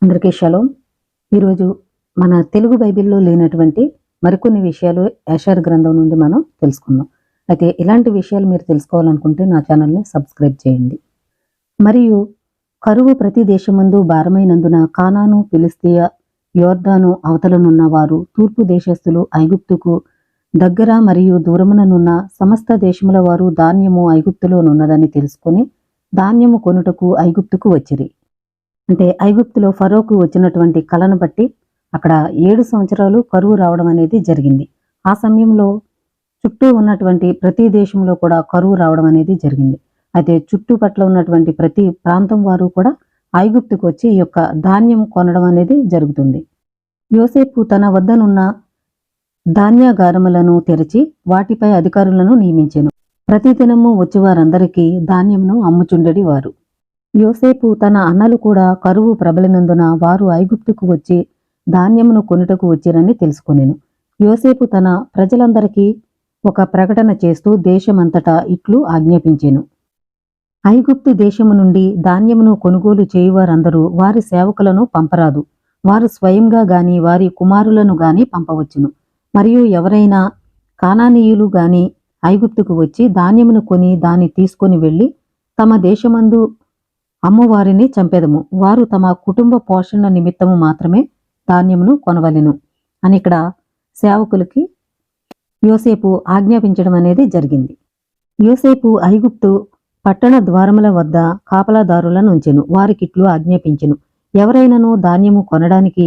అందరికీ షలోం. ఈరోజు మన తెలుగు బైబిల్‌లో లేనటువంటి మరికొన్ని విషయాలు యెషయా గ్రంథం నుండి మనం తెలుసుకుందాం. అయితే ఇలాంటి విషయాలు మీరు తెలుసుకోవాలనుకుంటే నా ఛానల్‌ని సబ్స్క్రైబ్ చేయండి. మరియు కరువు ప్రతి దేశమందు భారమైనందున కానాను, ఫిలిష్తీయ, యోర్దాను అవతలనున్న వారు తూర్పు దేశస్థులు ఐగుప్తుకు దగ్గర మరియు దూరముననున్న సమస్త దేశముల వారు ధాన్యము ఐగుప్తులోనున్నదని తెలుసుకొని ధాన్యము కొనుటకు ఐగుప్తుకు వచ్చిరి. అంటే ఐగుప్తులో ఫరోకు వచ్చినటువంటి కలను బట్టి అక్కడ 7 సంవత్సరాలు కరువు రావడం అనేది జరిగింది. ఆ సమయంలో చుట్టూ ఉన్నటువంటి ప్రతి దేశంలో కూడా కరువు రావడం అనేది జరిగింది. అయితే చుట్టుపట్ల ఉన్నటువంటి ప్రతి ప్రాంతం వారు కూడా ఐగుప్తుకు వచ్చి ఈ యొక్క ధాన్యం కొనడం అనేది జరుగుతుంది. యోసేపు తన వద్దనున్న ధాన్యాగారములను తెరిచి వాటిపై అధికారులను నియమించెను. ప్రతిదినము వచ్చి వారందరికీ ధాన్యమును అమ్ముచుండెడి వారు. యోసేపు తన అన్నలు కూడా కరువు ప్రబలినందున వారు ఐగుప్తుకు వచ్చి ధాన్యమును కొనుటకు వచ్చిరని తెలుసుకొనెను. యోసేపు తన ప్రజలందరికీ ఒక ప్రకటన చేస్తూ దేశమంతటా ఇట్లు ఆజ్ఞాపించెను. ఐగుప్తు దేశము నుండి ధాన్యమును కొనుగోలు చేయువారందరూ వారి సేవకులను పంపరాదు. వారు స్వయంగా గాని వారి కుమారులను గాని పంపవచ్చును. మరియు ఎవరైనా కానానీయులు గాని ఐగుప్తుకు వచ్చి ధాన్యమును కొని దాన్ని తీసుకొని వెళ్లి తమ దేశమందు అమ్మవారిని చంపెదము. వారు తమ కుటుంబ పోషణ నిమిత్తము మాత్రమే ధాన్యమును కొనవలెను అని ఇక్కడ సేవకులకి యోసేపు ఆజ్ఞాపించడం అనేది జరిగింది. యోసేపు ఐగుప్తు పట్టణ ద్వారముల వద్ద కాపలాదారులను ఉంచెను. వారికిట్లు ఆజ్ఞాపించెను. ఎవరైనాను ధాన్యము కొనడానికి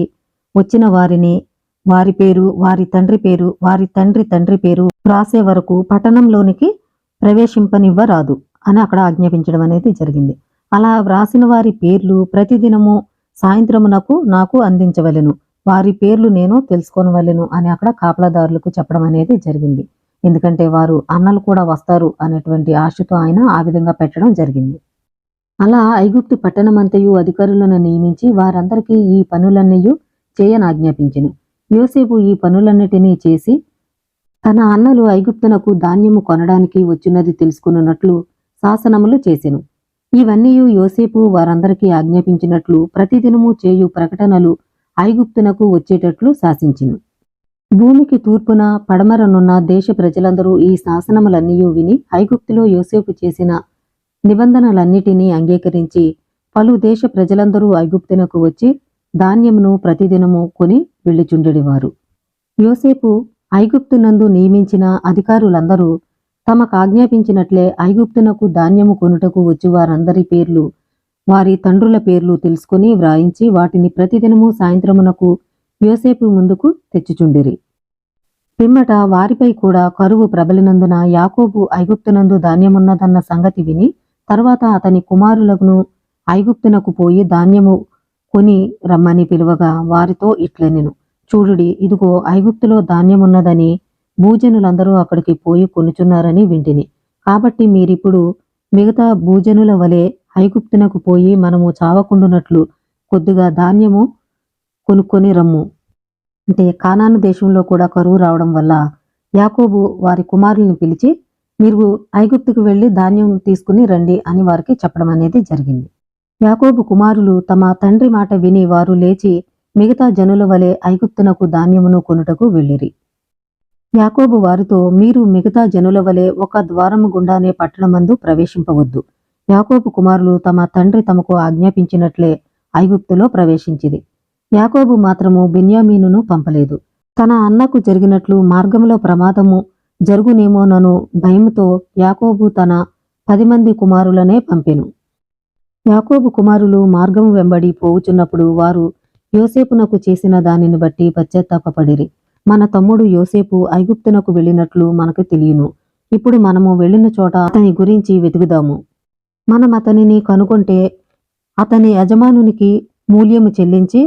వచ్చిన వారిని వారి పేరు, వారి తండ్రి పేరు, వారి తండ్రి పేరు రాసే వరకు పట్టణంలోనికి ప్రవేశింపనివ్వరాదు అని అక్కడ ఆజ్ఞాపించడం అనేది జరిగింది. అలా వ్రాసిన వారి పేర్లు ప్రతిదినము సాయంత్రమునకు నాకు అందించవలెను. వారి పేర్లు నేను తెలుసుకోనవలెను అని అక్కడ కాపలాదారులకు చెప్పడం అనేది జరిగింది. ఎందుకంటే వారు అన్నలు కూడా వస్తారు అనేటువంటి ఆశతో ఆయన ఆ విధంగా పెట్టడం జరిగింది. అలా ఐగుప్తు పట్టణమంతయు అధికారులను నియమించి వారందరికీ ఈ పనులన్నయు చేయనాజ్ఞాపించెను. యోసేపు ఈ పనులన్నిటినీ చేసి తన అన్నలు ఐగుప్తునకు ధాన్యము కొనడానికి వచ్చినది తెలుసుకున్నట్లు శాసనములు చేసెను. ఇవన్నీ యోసేపు వారందరికీ ఆజ్ఞాపించినట్లు ప్రతిదినము చేయు ప్రకటనలు ఐగుప్తునకు వచ్చేటట్లు శాసించెను. భూమికి తూర్పున పడమరనున్న దేశ ప్రజలందరూ ఈ శాసనములన్నీ విని ఐగుప్తులో యోసేపు చేసిన నిబంధనలన్నిటినీ అంగీకరించి పలు దేశ ప్రజలందరూ ఐగుప్తునకు వచ్చి ధాన్యమును ప్రతిదినము కొని వెళ్ళిచుండెడివారు. యోసేపు ఐగుప్తునందు నియమించిన అధికారులందరూ తమకు ఆజ్ఞాపించినట్లే ఐగుప్తునకు ధాన్యము కొనుటకు వచ్చి వారందరి పేర్లు, వారి తండ్రుల పేర్లు తెలుసుకుని వ్రాయించి వాటిని ప్రతిదినము సాయంత్రమునకు యోసేపు ముందుకు తెచ్చుచుండిరి. పిమ్మట వారిపై కూడా కరువు ప్రబలినందున యాకోబు ఐగుప్తునందు ధాన్యమున్నదన్న సంగతి విని తరువాత అతని కుమారులను ఐగుప్తునకు పోయి ధాన్యము కొని రమ్మని పిలువగా వారితో ఇట్లనెను. చూడుడి, ఇదిగో ఐగుప్తులో ధాన్యమున్నదని భూజనులందరూ అక్కడికి పోయి కొనుచున్నారని వింటిని. కాబట్టి మీరిప్పుడు మిగతా భూజనుల వలె ఐగుప్తునకు పోయి మనము చావకుండునట్లు కొద్దిగా ధాన్యము కొనుక్కొని రమ్ము. అంటే కానాను దేశంలో కూడా కరువు రావడం వల్ల యాకోబు వారి కుమారుల్ని పిలిచి మీరు ఐగుప్తుకు వెళ్లి ధాన్యం తీసుకుని రండి అని వారికి చెప్పడం అనేది జరిగింది. యాకోబు కుమారులు తమ తండ్రి మాట విని వారు లేచి మిగతా జనుల వలె ఐగుప్తునకు ధాన్యమును కొనుటకు వెళ్ళిరి. యాకోబు వారితో మీరు మిగతా జనుల వలె ఒక ద్వారము గుండానే పట్టణమందు ప్రవేశింపవద్దు. యాకోబు కుమారులు తమ తండ్రి తమకు ఆజ్ఞాపించినట్లే ఐగుప్తులో ప్రవేశించిది. యాకోబు మాత్రము బెన్యామీనును పంపలేదు. తన అన్నకు జరిగినట్లు మార్గంలో ప్రమాదము జరుగునేమోనను భయముతో యాకోబు తన 10 మంది కుమారులనే పంపెను. యాకోబు కుమారులు మార్గము వెంబడి పోవుచున్నప్పుడు వారు యోసేపునకు చేసిన దానిని బట్టి పశ్చాత్తాపపడిరి. మన తమ్ముడు యోసేపు ఐగుప్తునకు వెళ్ళినట్లు మనకు తెలియను. ఇప్పుడు మనము వెళ్ళిన చోట అతని గురించి వెతుకుదాము. మనం అతనిని కనుగొంటే అతని యజమానునికి మూల్యము చెల్లించి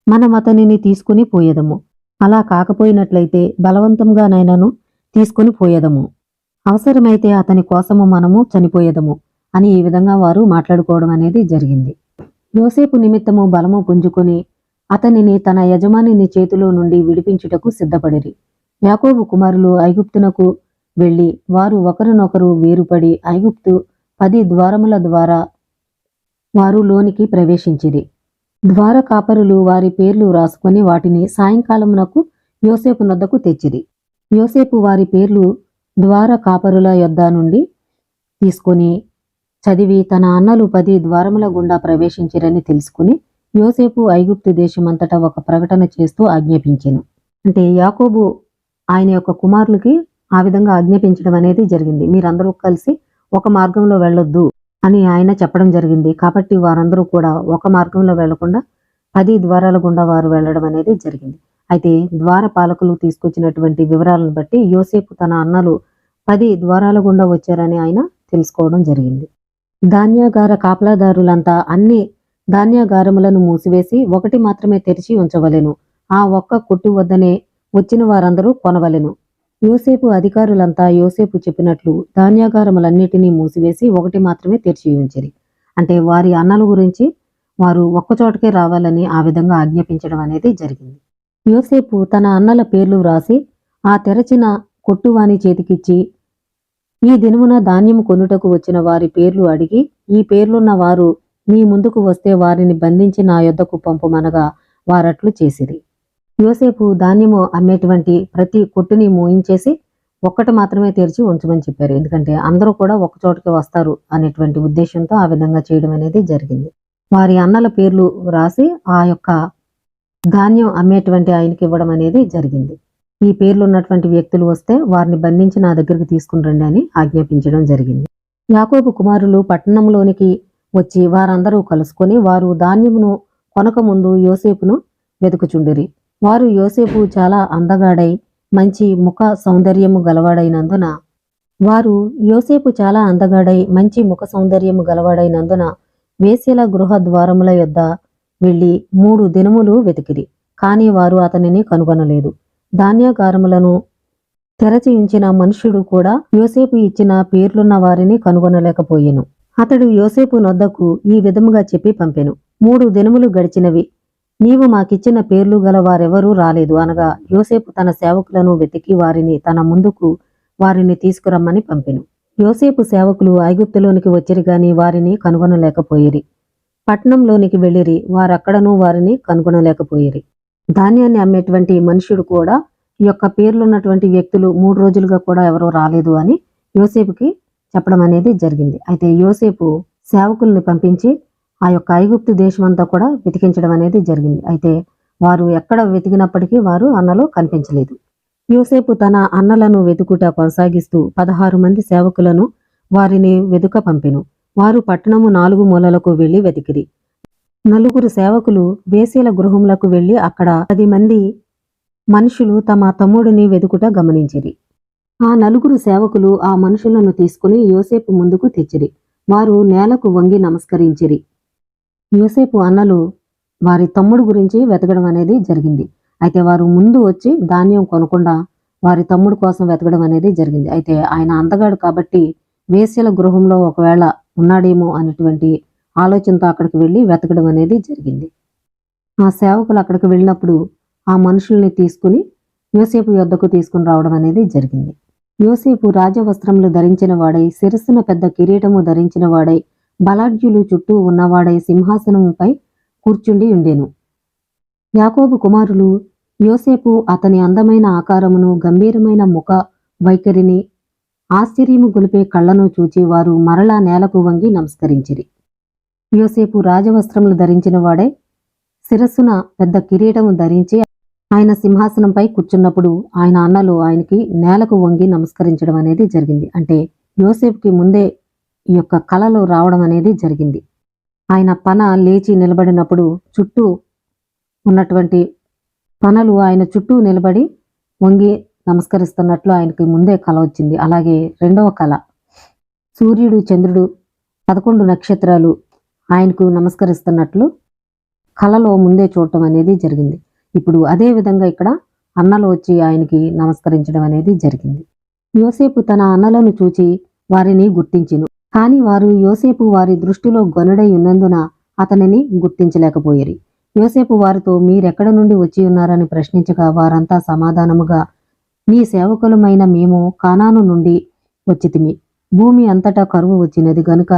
మనం అతనిని తీసుకుని పోయేదము. అలా కాకపోయినట్లయితే బలవంతంగానైనాను తీసుకుని పోయేదము. అవసరమైతే అతని కోసము మనము చనిపోయేదము అని ఈ విధంగా వారు మాట్లాడుకోవడం అనేది జరిగింది. యోసేపు నిమిత్తము బలము పుంజుకొని అతనిని తన యజమానిని చేతిలో నుండి విడిపించుటకు సిద్ధపడిరి. యాకోబు కుమారులు ఐగుప్తునకు వెళ్లి వారు ఒకరినొకరు వేరుపడి ఐగుప్తు 10 ద్వారముల ద్వారా వారు లోనికి ప్రవేశించిరి. ద్వార కాపరులు వారి పేర్లు రాసుకొని వాటిని సాయంకాలమునకు యోసేపు నొద్దకు తెచ్చిరి. యోసేపు వారి పేర్లు ద్వార కాపరుల యొద్ద నుండి తీసుకొని చదివి తన అన్నలు 10 ద్వారముల గుండా ప్రవేశించిరని తెలుసుకుని యోసేపు ఐగుప్తు దేశమంతటా ఒక ప్రకటన చేస్తూ ఆజ్ఞాపించెను. అంటే యాకోబు ఆయన యొక్క కుమారులకి ఆ విధంగా ఆజ్ఞాపించడం అనేది జరిగింది. మీరందరూ కలిసి ఒక మార్గంలో వెళ్ళొద్దు అని ఆయన చెప్పడం జరిగింది. కాబట్టి వారందరూ కూడా ఒక మార్గంలో వెళ్లకుండా 10 ద్వారాల గుండా వారు వెళ్ళడం అనేది జరిగింది. అయితే ద్వార పాలకులు తీసుకొచ్చినటువంటి వివరాలను బట్టి యోసేపు తన అన్నలు 10 ద్వారాల గుండా వచ్చారని ఆయన తెలుసుకోవడం జరిగింది. ధాన్యాగార కాపలాదారులంతా అన్ని ధాన్యాగారములను మూసివేసి ఒకటి మాత్రమే తెరిచి ఉంచవలెను. ఆ ఒక్క కొట్టు వద్దనే వచ్చిన వారందరూ కొనవలెను. యోసేపు అధికారులంతా యోసేపు చెప్పినట్లు ధాన్యాగారములన్నిటినీ మూసివేసి ఒకటి మాత్రమే తెరిచి ఉంచిరి. అంటే వారి అన్నల గురించి వారు ఒక్కచోటకే రావాలని ఆ విధంగా ఆజ్ఞాపించడం అనేది జరిగింది. యోసేపు తన అన్నల పేర్లు వ్రాసి ఆ తెరచిన కొట్టువాని చేతికిచ్చి, ఈ దినమున ధాన్యము కొనుటకు వచ్చిన వారి పేర్లు అడిగి, ఈ పేర్లున్న వారు మీ ముందుకు వస్తే వారిని బంధించి నా యొద్దకు పంపుమనగా వారట్లు చేసిరి. యోసేపు ధాన్యము అమ్మేటువంటి ప్రతి కొట్టుని మూయించేసి ఒక్కటి మాత్రమే తెరిచి ఉంచమని చెప్పారు. ఎందుకంటే అందరూ కూడా ఒక చోటకి వస్తారు అనేటువంటి ఉద్దేశంతో ఆ విధంగా చేయడం అనేది జరిగింది. వారి అన్నల పేర్లు రాసి ఆ యొక్క ధాన్యం అమ్మేటువంటి ఆయనకి ఇవ్వడం అనేది జరిగింది. ఈ పేర్లు ఉన్నటువంటి వ్యక్తులు వస్తే వారిని బంధించి నా దగ్గరికి తీసుకుని రండి అని ఆజ్ఞాపించడం జరిగింది. యాకోబు కుమారులు పట్టణంలోనికి వచ్చి వారందరూ కలుసుకొని వారు ధాన్యమును కొనక ముందు యోసేపును వెతుకుచుండిరి. వారు యోసేపు చాలా అందగాడై మంచి ముఖ సౌందర్యము గలవాడైనందున వేశ్యల గృహ ద్వారముల యొద్ద వెళ్లి 3 దినములు వెతికిరి. కాని వారు అతనిని కనుగొనలేదు. ధాన్యాగారములను తెరచి ఉంచిన మనుష్యుడు కూడా యోసేపు ఇచ్చిన పేర్లున్న వారిని కనుగొనలేకపోయెను. అతడు యోసేపు నొద్దకు ఈ విధముగా చెప్పి పంపెను. 3 దినములు గడిచినవి, నీవు మాకిచ్చిన పేర్లు గల వారెవరూ రాలేదు అనగా యోసేపు తన సేవకులను వెతికి వారిని తన ముందుకు వారిని తీసుకురమ్మని పంపెను. యోసేపు సేవకులు ఐగుప్తులోనికి వచ్చిరి గాని వారిని కనుగొనలేకపోయిరి. పట్టణంలోనికి వెళ్ళిరి, వారక్కడనూ వారిని కనుగొనలేకపోయిరి. ధాన్యాన్ని అమ్మేటువంటి మనుష్యుడు కూడా ఈ యొక్క పేర్లున్నటువంటి వ్యక్తులు 3 రోజులుగా కూడా ఎవరూ రాలేదు అని యోసేపుకి చెప్పడం అనేది జరిగింది. అయితే యోసేపు సేవకుల్ని పంపించి ఆ యొక్క ఐగుప్తు దేశం అంతా కూడా వెతికించడం అనేది జరిగింది. అయితే వారు ఎక్కడ వెతికినప్పటికీ వారు అన్నలు కనిపించలేదు. యోసేపు తన అన్నలను వెతుకుట కొనసాగిస్తూ 16 మంది సేవకులను వారిని వెతుక పంపెను. వారు పట్టణము 4 మూలలకు వెళ్లి వెతికిరి. 4 సేవకులు వేశ్యల గృహములకు వెళ్లి అక్కడ 10 మంది మనుషులు తమ తమ్ముడిని వెతుకుట గమనించిరి. ఆ 4 సేవకులు ఆ మనుషులను తీసుకుని యోసేపు ముందుకు తెచ్చిరి. వారు నేలకు వంగి నమస్కరించిరి. యోసేపు అన్నలు వారి తమ్ముడు గురించి వెతకడం అనేది జరిగింది. అయితే వారు ముందు వచ్చి ధాన్యం కొనకుండా వారి తమ్ముడు కోసం వెతకడం అనేది జరిగింది. అయితే ఆయన అందగాడు కాబట్టి వేశ్యల గృహంలో ఒకవేళ ఉన్నాడేమో అనేటువంటి ఆలోచనతో అక్కడికి వెళ్ళి వెతకడం అనేది జరిగింది. ఆ సేవకులు అక్కడికి వెళ్ళినప్పుడు ఆ మనుషుల్ని తీసుకుని యోసేపు యొద్దకు తీసుకుని రావడం అనేది జరిగింది. యోసేపు రాజవస్త్రములు ధరించిన వాడై, శిరస్సున పెద్ద కిరీటము ధరించిన వాడై, బలాఢ్యులు చుట్టూ ఉన్నవాడై సింహాసనముపై కూర్చుండి ఉండెను. యాకోబు కుమారులు యోసేపు అతని అందమైన ఆకారమును, గంభీరమైన ముఖ వైఖరిని, ఆశ్చర్యము గొలిపే కళ్ళను చూచి వారు మరలా నేలకు వంగి నమస్కరించిరి. యోసేపు రాజవస్త్రములు ధరించిన వాడై, శిరస్సున పెద్ద కిరీటము ధరించి ఆయన సింహాసనంపై కూర్చున్నప్పుడు ఆయన అన్నలు ఆయనకి నేలకు వంగి నమస్కరించడం అనేది జరిగింది. అంటే యోసేపుకి ముందే ఈ యొక్క కళలో రావడం అనేది జరిగింది. ఆయన పన లేచి నిలబడినప్పుడు చుట్టూ ఉన్నటువంటి పనలు ఆయన చుట్టూ నిలబడి వంగి నమస్కరిస్తున్నట్లు ఆయనకి ముందే కళ వచ్చింది. అలాగే రెండవ కళ, సూర్యుడు, చంద్రుడు, 11 నక్షత్రాలు ఆయనకు నమస్కరిస్తున్నట్లు కళలో ముందే చూడటం అనేది జరిగింది. ఇప్పుడు అదే విధంగా ఇక్కడ అన్నలు వచ్చి ఆయనకి నమస్కరించడం అనేది జరిగింది. యోసేపు తన అన్నలను చూచి వారిని గుర్తించెను. కాని వారు యోసేపు వారి దృష్టిలో గొనుడై ఉన్నందున అతనిని గుర్తించలేకపోయిరి. యోసేపు వారితో మీరెక్కడ నుండి వచ్చి ఉన్నారని ప్రశ్నించగా వారంతా సమాధానముగా, నీ సేవకులమైన మేము కానాను నుండి వచ్చితిమి. భూమి అంతటా కరువు వచ్చినది గనుక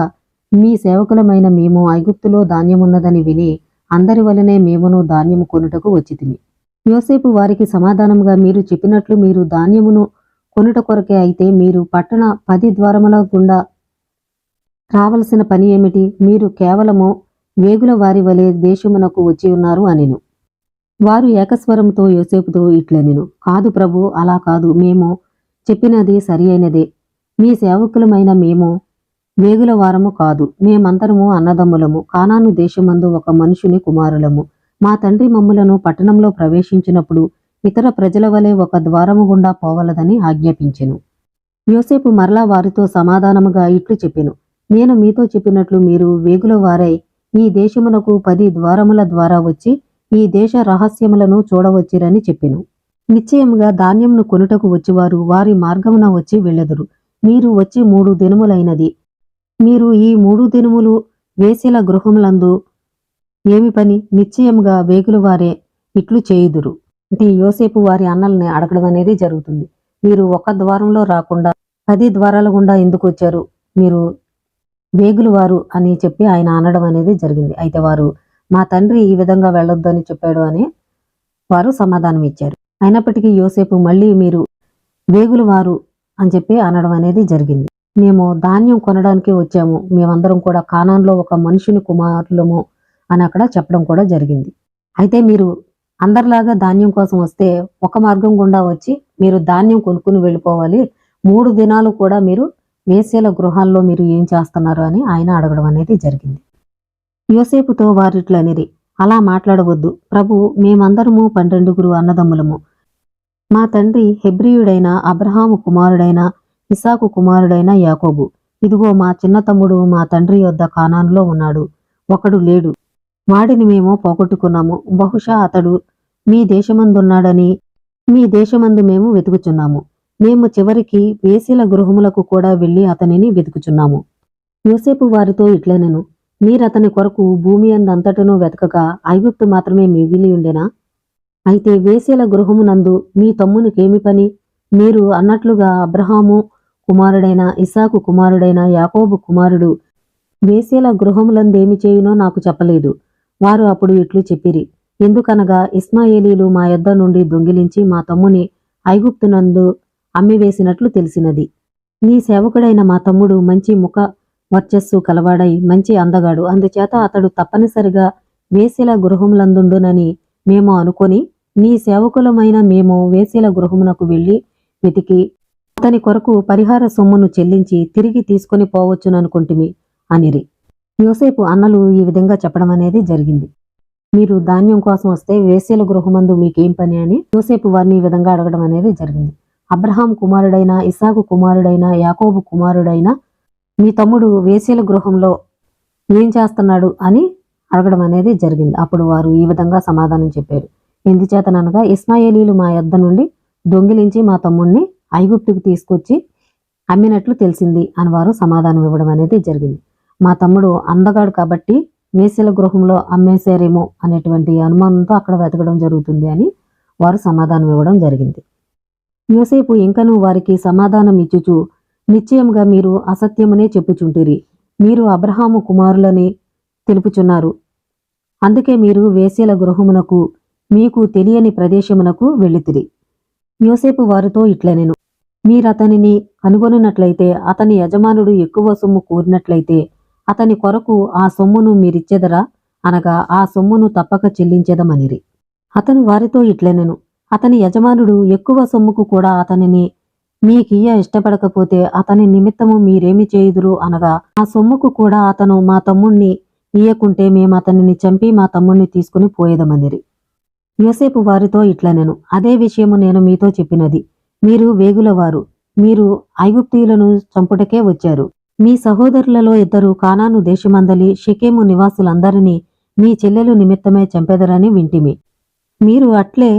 మీ సేవకులమైన మేము ఐగుప్తులో ధాన్యమున్నదని విని అందరి వలనే మేమును ధాన్యము కొనుటకు వచ్చితిమి. యోసేపు వారికి సమాధానముగా, మీరు చెప్పినట్లు మీరు ధాన్యమును కొనుట కొరకే అయితే మీరు పట్టణ 10 ద్వారముల గుండా రావలసిన పని ఏమిటి? మీరు కేవలము వేగుల వారి వలె దేశమునకు వచ్చి ఉన్నారు అనెను. వారు ఏకస్వరముతో యోసేపుతో ఇట్లనెను, కాదు ప్రభు, అలా కాదు. మేము చెప్పినది సరి అయినదే. మీ సేవకులమైన మేము వేగుల వారము కాదు. మేమందరము అన్నదమ్ములము. కానాను దేశమందు ఒక మనుషుని కుమారులము. మా తండ్రి మమ్ములను పట్టణంలో ప్రవేశించినప్పుడు ఇతర ప్రజల వలె ఒక ద్వారము గుండా పోవలదని ఆజ్ఞాపించెను. యోసేపు మరలా వారితో సమాధానముగా ఇట్లు చెప్పెను, నేను మీతో చెప్పినట్లు మీరు వేగుల వారై ఈ దేశమునకు 10 ద్వారముల ద్వారా వచ్చి ఈ దేశ రహస్యములను చూడవచ్చిరని చెప్పెను. నిశ్చయముగా ధాన్యమును కొనుటకు వచ్చివారు వారి మార్గమున వచ్చి వెళ్ళెదరు. మీరు వచ్చి 3 దినములైనది. మీరు ఈ 3 దినములు వేశ్యల గృహములందు ఏమి పని? నిశ్చయముగా వేగుల వారే ఇట్లు చేయుదురు. అంటే యోసేపు వారి అన్నల్ని అడగడం అనేది జరుగుతుంది. మీరు ఒక ద్వారంలో రాకుండా 10 ద్వారాల గుండా ఎందుకు వచ్చారు? మీరు వేగులు వారు అని చెప్పి ఆయన అనడం అనేది జరిగింది. అయితే వారు, మా తండ్రి ఈ విధంగా వెళ్ళొద్దు అని చెప్పాడు అని వారు సమాధానం ఇచ్చారు. అయినప్పటికీ యోసేపు మళ్ళీ మీరు వేగులు వారు అని చెప్పి అనడం అనేది జరిగింది. మేము ధాన్యం కొనడానికి వచ్చాము, మేమందరం కూడా కానాన్లో ఒక మనుషుని కుమారులము అని అక్కడ చెప్పడం కూడా జరిగింది. అయితే మీరు అందరిలాగా ధాన్యం కోసం వస్తే ఒక మార్గం గుండా వచ్చి మీరు ధాన్యం కొనుక్కుని వెళ్ళిపోవాలి. 3 దినాలు కూడా మీరు వేశ్యల గృహాల్లో మీరు ఏం చేస్తున్నారు అని ఆయన అడగడం అనేది జరిగింది. యోసేపుతో వారిట్లనిరి, అలా మాట్లాడవద్దు ప్రభు, మేమందరము 12 అన్నదమ్ములము. మా తండ్రి హెబ్రీయుడైన అబ్రహాము కుమారుడైన ఇసాకు కుమారుడైన యాకోబు. ఇదిగో మా చిన్న తమ్ముడు మా తండ్రి యొద్ద కానానులో ఉన్నాడు. ఒకడు లేడు, వాడిని మేము పోగొట్టుకున్నాము. బహుశా అతడు మీ దేశమందున్నాడని మీ దేశమందు మేము వెతుకుచున్నాము. మేము చివరికి వేశ్యల గృహములకు కూడా వెళ్లి అతనిని వెతుకుచున్నాము. యోసేపు వారితో ఇట్లనెను, మీరతని కొరకు భూమి అందంతటను వెతకగా ఐగుప్తు మాత్రమే మిగిలి ఉండెనా? అయితే వేశ్యల గృహమునందు మీ తమ్మునికేమి పని? మీరు అన్నట్లుగా అబ్రహాము కుమారుడైన ఇసాకు కుమారుడైన యాకోబు కుమారుడు వేశ్యల గృహములందేమి చేయునో నాకు చెప్పలేదు. వారు అప్పుడు ఇట్లు చెప్పిరి, ఎందుకనగా ఇస్మాయేలీలు మా యొద్ద నుండి దొంగిలించి మా తమ్ముని ఐగుప్తునందు అమ్మివేసినట్లు తెలిసినది. నీ సేవకుడైన మా తమ్ముడు మంచి ముఖ వర్చస్సు కలవాడై మంచి అందగాడు. అందుచేత అతడు తప్పనిసరిగా వేశ్యల గృహములందుండునని మేము అనుకొని నీ సేవకులమైన మేము వేశ్యల గృహమునకు వెళ్లి వెతికి అతని కొరకు పరిహార సొమ్మును చెల్లించి తిరిగి తీసుకొని పోవచ్చుననుకుంటుమి అనిరి. యోసేపు అన్నలు ఈ విధంగా చెప్పడం అనేది జరిగింది. మీరు ధాన్యం కోసం వస్తే వేశ్యల గృహమందు మీకేం పని అని యోసేపు వారిని ఈ విధంగా అడగడం అనేది జరిగింది. అబ్రహాం కుమారుడైన ఇసాకు కుమారుడైన యాకోబు కుమారుడైన మీ తమ్ముడు వేశ్యల గృహంలో ఏం చేస్తున్నాడు అని అడగడం అనేది జరిగింది. అప్పుడు వారు ఈ విధంగా సమాధానం చెప్పారు, ఎందుచేతననగా ఇస్మాయేలీలు మా యొద్ద నుండి దొంగిలించి మా తమ్ముణ్ణి ఐగుప్తుకు తీసుకొచ్చి అమ్మినట్లు తెలిసింది అని వారు సమాధానం ఇవ్వడం అనేది జరిగింది. మా తమ్ముడు అందగాడు కాబట్టి వేశ్యల గృహంలో అమ్మేశారేమో అనేటువంటి అనుమానంతో అక్కడ వెతకడం జరుగుతుంది అని వారు సమాధానం ఇవ్వడం జరిగింది. యోసేపు ఇంకనూ వారికి సమాధానం ఇచ్చుచు, నిశ్చయముగా మీరు అసత్యమునే చెప్పుచుంటిరి. మీరు అబ్రహాము కుమారులని తెలుపుచున్నారు. అందుకే మీరు వేశ్యల గృహమునకు మీకు తెలియని ప్రదేశమునకు వెళ్ళితిరి. యోసేపు వారితో ఇట్లనెను, మీరతనిని కనుగొనినట్లయితే అతని యజమానుడు ఎక్కువ సొమ్ము కోరినట్లయితే అతని కొరకు ఆ సొమ్మును మీరిచ్చెదరా? అనగా ఆ సొమ్మును తప్పక చెల్లించెదమనిరి. అతను వారితో ఇట్లనెను, అతని యజమానుడు ఎక్కువ సొమ్ముకు కూడా అతనిని మీకియ్య ఇష్టపడకపోతే అతని నిమిత్తము మీరేమి చేయుదురు? అనగా ఆ సొమ్ముకు కూడా అతను మా తమ్ముణ్ణి ఇయ్యకుంటే మేము అతనిని చంపి మా తమ్ముణ్ణి తీసుకుని పోయేదమనిరి. యోసేపు వారితో ఇట్లనెను, అదే విషయము నేను మీతో చెప్పినది. మీరు వేగులవారు, మీరు ఐగుప్తీయులను చంపుటకే వచ్చారు. మీ సహోదరులలో 2 కానాను దేశమందలి షెకెము నివాసులందరినీ మీ చెల్లెలు నిమిత్తమే చంపెదరని వింటిమి. మీరు అట్లే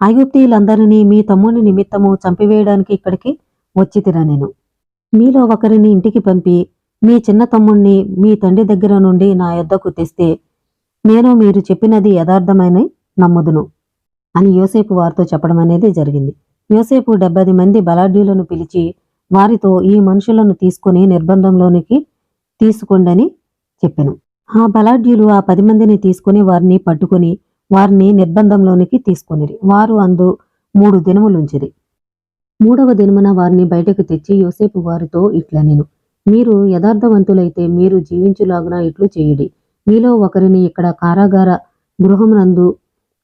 ఐగుప్తీయులందరినీ మీ తమ్ముని నిమిత్తము చంపివేయడానికి ఇక్కడికి వచ్చితిరనెను. మీలో ఒకరిని ఇంటికి పంపి మీ చిన్న తమ్ముణ్ణి మీ తండ్రి దగ్గర నుండి నా యొద్దకు తెస్తే నేను మీరు చెప్పినది యథార్థమైన నమ్ముదును అని యోసేపు వారితో చెప్పడం అనేది జరిగింది. యోసేపు 70 మంది బలాఢ్యులను పిలిచి వారితో ఈ మనుషులను తీసుకుని నిర్బంధంలోనికి తీసుకోండని చెప్పెను. ఆ బలాఢ్యులు ఆ 10 మందిని తీసుకుని వారిని పట్టుకుని వారిని నిర్బంధంలోనికి తీసుకొనిరి. వారు అందు 3 దినములుంచిరి. 3వ దినమున వారిని బయటకు తెచ్చి యోసేపు వారితో ఇట్లనెను, మీరు యథార్థవంతులైతే మీరు జీవించులాగున ఇట్లు చేయుడి. మీలో ఒకరిని ఇక్కడ కారాగార గృహమునందు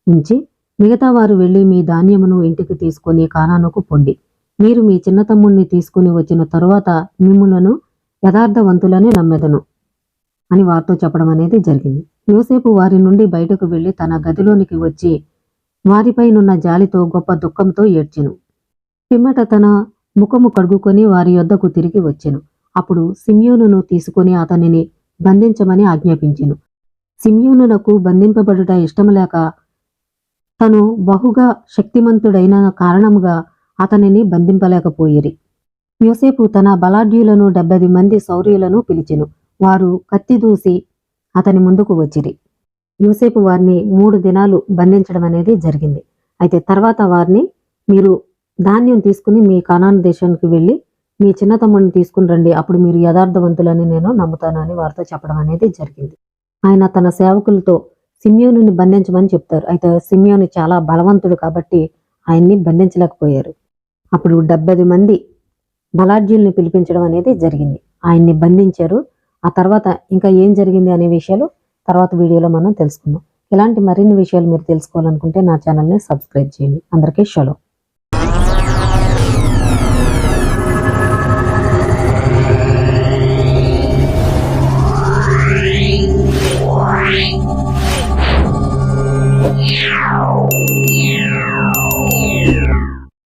ఉంచి మిగతా వారు వెళ్లి మీ ధాన్యమును ఇంటికి తీసుకొని కానానుకు పొండి. మీరు మీ చిన్న తమ్ముణ్ణి తీసుకుని వచ్చిన తరువాత మిమ్ములను యథార్థవంతులని నమ్మెదను అని వారితో చెప్పడం అనేది జరిగింది. యోసేపు వారి నుండి బయటకు వెళ్లి తన గదిలోనికి వచ్చి వారిపైనున్న జాలితో గొప్ప దుఃఖంతో ఏడ్చెను. పిమ్మట తన ముఖము కడుగుకొని వారి యొద్దకు తిరిగి వచ్చెను. అప్పుడు సిమ్యోనును తీసుకుని అతనిని బంధించమని ఆజ్ఞాపించెను. సిమ్యోనునకు బంధింపబడుట ఇష్టములేక తను బహుగా శక్తిమంతుడైన కారణముగా అతనిని బంధింపలేకపోయిరి. యోసేపు తన బలాఢ్యులను 70 మంది శౌర్యులను పిలిచెను. వారు కత్తి దూసి అతని ముందుకు వచ్చిరి. యోసేపు వారిని 3 దినాలు బంధించడం అనేది జరిగింది. అయితే తర్వాత వారిని మీరు ధాన్యం తీసుకుని మీ కానాను దేశానికి వెళ్ళి మీ చిన్న తమ్ముడిని తీసుకుని రండి, అప్పుడు మీరు యథార్థవంతులని నేను నమ్ముతాను అని వారితో చెప్పడం అనేది జరిగింది. ఆయన తన సేవకులతో సిమ్యోనుని బంధించమని చెప్తారు. అయితే సిమ్యోను చాలా బలవంతుడు కాబట్టి ఆయన్ని బంధించలేకపోయారు. అప్పుడు 70 మంది బలాఢ్యుల్ని పిలిపించడం అనేది జరిగింది. ఆయన్ని బంధించారు. ఆ తర్వాత ఇంకా ఏం జరిగింది అనే విషయాలు తర్వాత వీడియోలో మనం తెలుసుకుందాం. ఇలాంటి మరిన్ని విషయాలు మీరు తెలుసుకోవాలనుకుంటే నా ఛానల్ని సబ్స్క్రైబ్ చేయండి. అందరికీ షలో.